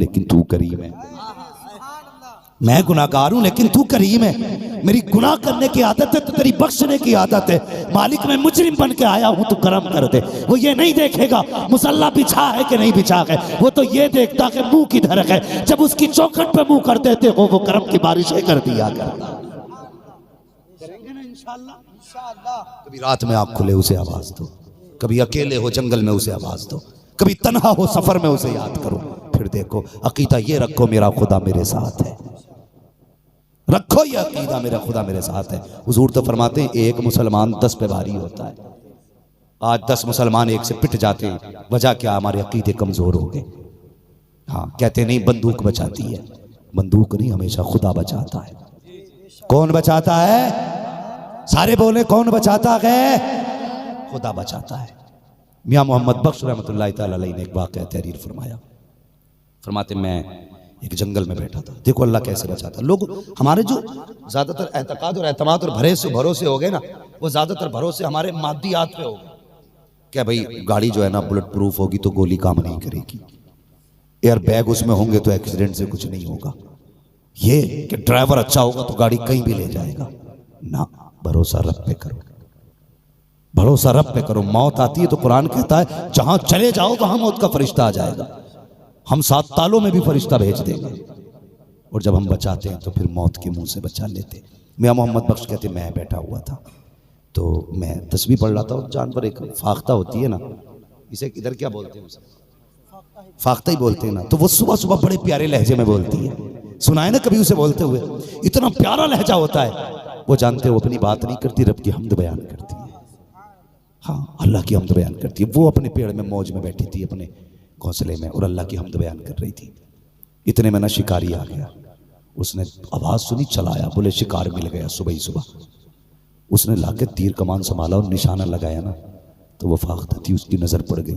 लेकिन तू करीम है। मैं गुनाहगार हूं लेकिन तू करीम है। मेरी गुनाह करने की आदत है तो तेरी बख्शने की आदत है। मालिक मैं मुजरिम बन के आया हूं, तू करम कर दे। वो ये नहीं देखेगा मुसल्ला बिछा है कि नहीं बिछा है, वो तो ये देखता कि मुंह किधर है। जब उसकी चौखट पे मुंह कर देते हो वो करम की बारिशें कर दिया करता। करेंगे ना इंशाअल्लाह। कभी रात में आँख खुले उसे आवाज दो, कभी अकेले हो जंगल में उसे आवाज दो, कभी तन्हा हो सफर में उसे याद करो। फिर देखो अकीदा ये रखो मेरा खुदा मेरे साथ है। रखो ये अकीदा मेरा खुदा मेरे साथ है। हुजूर तो फरमाते हैं एक मुसलमान 10 पे भारी होता है। आज 10 मुसलमान एक से पिट जाते हैं, वजह क्या? हमारे अकीदे कमजोर हो गए। हाँ, कहते नहीं बंदूक बचाती है, बंदूक नहीं, हमेशा खुदा बचाता है। कौन बचाता है? सारे बोले कौन बचाता है? खुदा बचाता है। मियां मोहम्मद बख्श रहमतुल्लाह तआला अलैह ने एक वाक़या तहरीर फरमाया। फरमाते मैं एक जंगल में बैठा था, देखो अल्लाह कैसे बचाता। लोग हमारे जो ज्यादातर एतकाद और एतमाद और भरोसे हो गए ना, वो ज्यादातर भरोसे हमारे मादियात पे हो गए। क्या भाई गाड़ी जो है ना बुलेट प्रूफ होगी तो गोली काम नहीं करेगी, एयर बैग उसमें होंगे तो एक्सीडेंट से कुछ नहीं होगा, ये कि ड्राइवर अच्छा होगा तो गाड़ी कहीं भी ले जाएगा ना। भरोसा रब पे करो, भरोसा रब पे करो। मौत आती है तो कुरान कहता है जहां चले जाओ वहां मौत का फरिश्ता आ जाएगा। हम 7 तालों में भी फरिश्ता भेज देंगे, और जब हम बचाते हैं तो फिर मौत के मुंह से बचा लेते। मियां मोहम्मद बख्श कहते मैं बैठा हुआ था तो मैं तस्बीह पढ़ रहा था, और जानवर एक फाख्ता होती है ना, इसे इधर क्या बोलते हैं? फाख्ता ही बोलते हैं ना। तो वो सुबह सुबह बड़े प्यारे लहजे में बोलती है, सुनाए ना कभी उसे बोलते हुए, इतना प्यारा लहजा होता है। वो जानते हो अपनी बात नहीं करती, रब की हम्द बयान करती है। हाँ, अल्लाह की हम्द बयान करती है। वो अपने पेड़ में मौज में बैठी थी अपने घोंसले में, और अल्लाह की हम्द बयान कर रही थी। इतने में ना शिकारी आ गया, उसने आवाज सुनी, चलाया, बोले शिकार मिल गया सुबह ही सुबह। उसने लाके तीर कमान संभाला और निशाना लगाया ना, तो वो फाख्ता थी, उसकी नजर पड़ गई,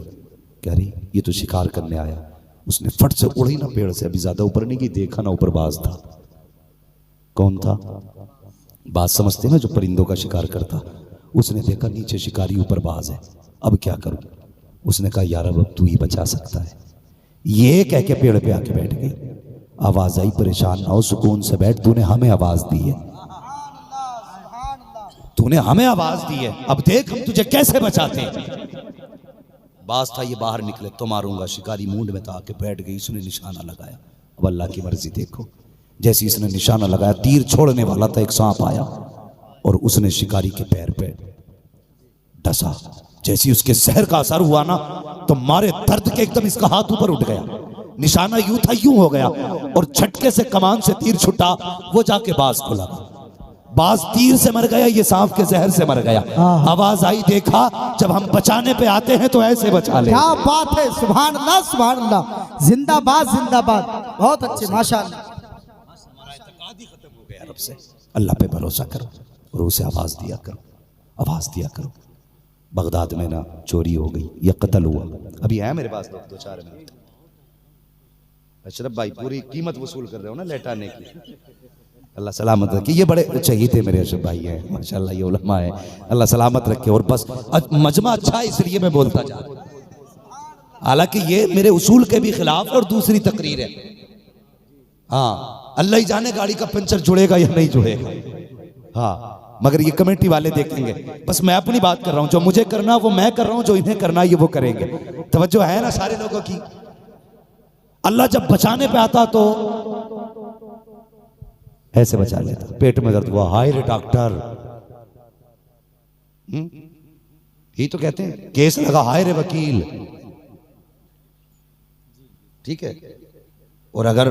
कह रही ये तो शिकार करने आया। उसने फट से उड़ी ना पेड़ से, अभी ज्यादा ऊपर नहीं गई, देखा ना ऊपर बाज था। कौन था? बाज समझते ना जो परिंदों का शिकार करता। उसने देखा नीचे शिकारी, ऊपर बाज है, अब क्या करूं? उसने कहा यार अब तू ही बचा सकता है। ये कह के पेड़ पे आके बैठ गई। आवाज आई परेशान ना हो, सुकून से बैठ, तूने हमें आवाज दी है, तूने हमें आवाज दी है, अब देख हम तुझे कैसे बचाते हैं। बाज था ये बाहर निकले तो मारूंगा। शिकारी मूड में था, आके बैठ गई। उसने निशाना लगाया, अब अल्लाह की मर्जी देखो। जैसे इसने निशाना लगाया, तीर छोड़ने वाला था, एक सांप आया और उसने शिकारी के पैर पे डसा। जैसी उसके जहर का असर हुआ ना, तो मारे दर्द के एकदम इसका हाथ ऊपर उठ गया। निशाना यूं था यूं हो गया, और झटके से कमान से तीर छुटा, वो जाके बाज को लगा। बाज तीर से मर गया, ये सांप के जहर से मर गया। आवाज आई, देखा जब हम बचाने पे आते हैं तो ऐसे बचा ले। क्या बात है, सुभान अल्लाह सुभान अल्लाह, जिंदाबाद जिंदाबाद, बहुत अच्छे माशाअल्लाह। रब से अल्लाह पे भरोसा करो और उसे आवाज दिया करो, आवाज दिया करो। बगदाद में ना चोरी हो गई या कत्ल हुआ, अभी है मेरे पास 2-4 मिनट। अशरफ भाई पूरी कीमत वसूल कर रहे हो ना लेटाने की, अल्लाह सलामत रखे। ये बड़े चाहिए थे मेरे अशरफ भाई हैं माशाल्लाह, ये उलमा है, अल्लाह सलामत रखे। और बस मजमा अच्छा है इसलिए मैं बोलता जा रहा हूं, हालांकि ये मेरे उसूल के भी खिलाफ और दूसरी तकरीर है। हाँ, अल्लाह ही जाने गाड़ी का पंचर जुड़ेगा या नहीं जुड़ेगा, हाँ, मगर ये कमेटी वाले देखेंगे। बस मैं अपनी बात कर रहा हूं, जो मुझे करना वो मैं कर रहा हूं, जो इन्हें करना ये वो करेंगे। तवज्जो है ना सारे लोगों की? अल्लाह जब बचाने पे आता तो ऐसे बचा लेता। पेट में दर्द हुआ, हाय रे डॉक्टर, यही तो कहते हैं, केस लगा, हाय रे वकील, ठीक है। और अगर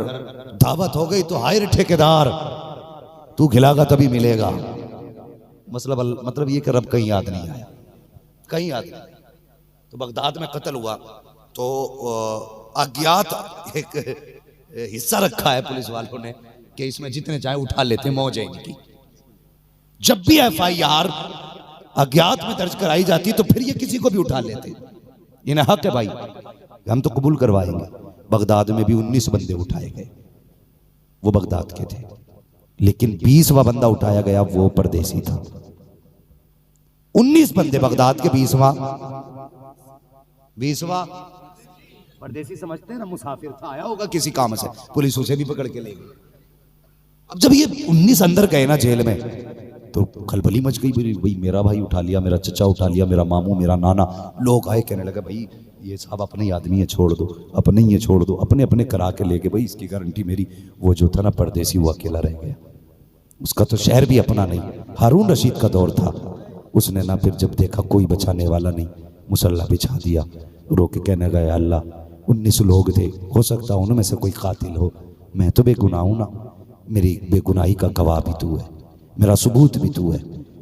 दावत हो गई तो हाय रे ठेकेदार, तू खिलागा तभी मिलेगा। मतलब ये कि रब कहीं याद नहीं आया, कहीं याद नहीं। तो बगदाद में कत्ल हुआ तो अज्ञात एक हिस्सा रखा है पुलिस वालों ने कि इसमें जितने चाहे उठा लेते, मौज है इनकी। जब भी FIR अज्ञात में दर्ज कराई जाती तो फिर ये किसी को भी उठा लेते। इन्हें हक है भाई, हम तो कबूल करवाएंगे। बगदाद में भी 19 बंदे उठाए गए, वो बगदाद के थे, लेकिन 20वां बंदा उठाया गया, वो परदेसी था। 19 बंदे बगदाद के, 20वां परदेसी समझते हैं ना, मुसाफिर था, आया होगा किसी काम से, पुलिस उसे भी पकड़ के ले गई। अब जब ये 19 अंदर गए ना जेल में, तो खलबली मच गई। भाई मेरा भाई उठा लिया, मेरा चचा उठा लिया, मेरा मामू, मेरा नाना। लोग आए, कहने लगे भाई ये साहब अपने ही आदमी है, छोड़ दो, अपने ही है, छोड़ दो। अपने अपने करा के लेके, भाई इसकी गारंटी मेरी। वो जो था ना परदेसी, वो अकेला रह गया, उसका तो शहर भी अपना नहीं। हारून रशीद का दौर था, उसने ना फिर जब देखा कोई बचाने वाला नहीं, मुसल्ला बिछा दिया, रो के कहने गया अल्लाह 19 लोग थे, हो सकता है उनमें से कोई कातिल हो, मैं तो बेगुनाह हूं ना, मेरी बेगुनाही का गवाह भी तू है, मेरा सबूत भी तू है,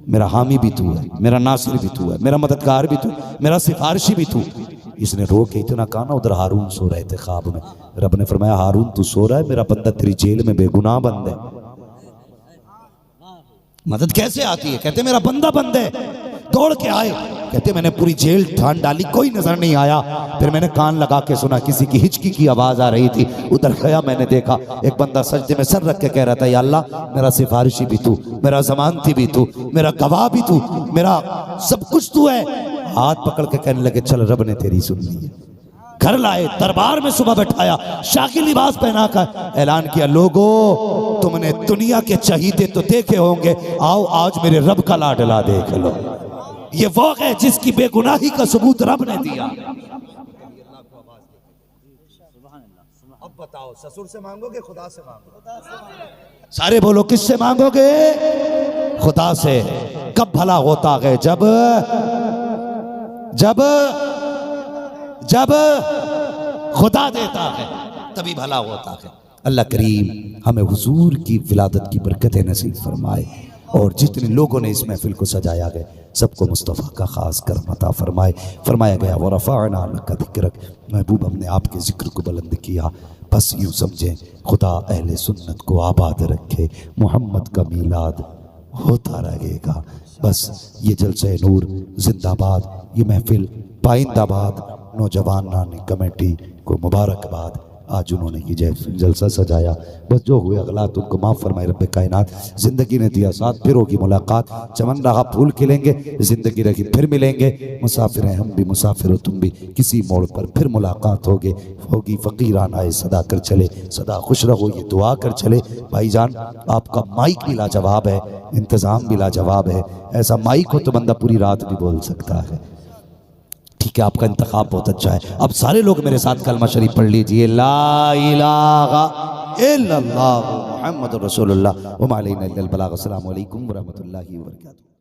मेरा हामी भी तू है, मेरा नासिर भी तू है, मेरा मददगार भी तू, मेरा सिफारिशी भी तू। इसने रो के इतना कहा ना, उधर हारून सो रहे थे ख्वाब में। रब ने फरमाया हारून तू सो रहा है, मेरा बंदा तेरी जेल में बेगुनाह बंद है। मदद कैसे आती है? कहते मेरा बंदा बंद है। दौड़ के आए, कहते मैंने पूरी जेल ठान डाली, कोई नजर नहीं आया। फिर मैंने कान लगा के सुना, किसी की हिचकी की आवाज आ रही थी। उधर गया, मैंने देखा एक बंदा सजदे में सर रख के कह रहा था, या अल्लाह मेरा सिफारिशी भी तू, मेरा जमानती भी तू, मेरा गवाह भी तू, मेरा सब कुछ तू है। हाथ पकड़ के कहने लगे चल रब ने तेरी सुन ली है। घर लाए, दरबार में सुबह बैठाया, शाही लिबास पहना कर ऐलान किया, लोगों तुमने दुनिया के चहीते तो देखे होंगे, आओ आज मेरे रब का लाडला देख लो। ये वो है जिसकी बेगुनाही का सबूत रब ने दिया। अब बताओ, ससुर से मांगोगे खुदा से मांगोगे? सारे बोलो किससे मांगोगे? खुदा से। कब भला होता है? जब जब जब खुदा देता है तभी भला होता है। अल्लाह करीम हमें हुजूर की विलादत की बरकतें नसीब फरमाए, और जितने लोगों ने इस महफिल को सजाया गया सबको मुस्तफ़ा का खास करम अता फरमाए। फरमाया गया व रफ़अना लका ज़िक्रक, महबूब हमने आपके ज़िक्र को बुलंद किया। बस यूँ समझें, खुदा अहले सुन्नत को आबाद रखे, मोहम्मद का मीलाद होता रहेगा। बस ये जलसे नूर जिंदाबाद, ये महफिल पाइंदाबाद। नौजवान कमेटी को मुबारकबाद, आज उन्होंने ये जलसा सजाया। बस जो हुए अगलात उनको माफ़ फरमाए रब्बे कायनात। ज़िंदगी ने दिया साथ, फिर होगी मुलाकात। चमन रहा फूल खिलेंगे, ज़िंदगी रही फिर मिलेंगे। मुसाफिर हैं हम भी, मुसाफिर हो तुम भी, किसी मोड़ पर फिर मुलाकात होगी। फ़कीरान आए सदा कर चले, सदा खुश रहो ये दुआ कर चले। भाईजान आपका माइक भी लाजवाब है, इंतज़ाम भी लाजवाब है। ऐसा माइक हो तो बंदा पूरी रात भी बोल सकता है। ठीक है, आपका इंतखाब बहुत अच्छा है। अब सारे लोग मेरे साथ कलमा शरीफ पढ़ लीजिए, ला इलाहा इल्लल्लाह मुहम्मदुर रसूलुल्लाह व मा अलैना इल्लल बलाग। अस्सलामु अलैकुम व रहमतुल्लाहि व बरकातुहू।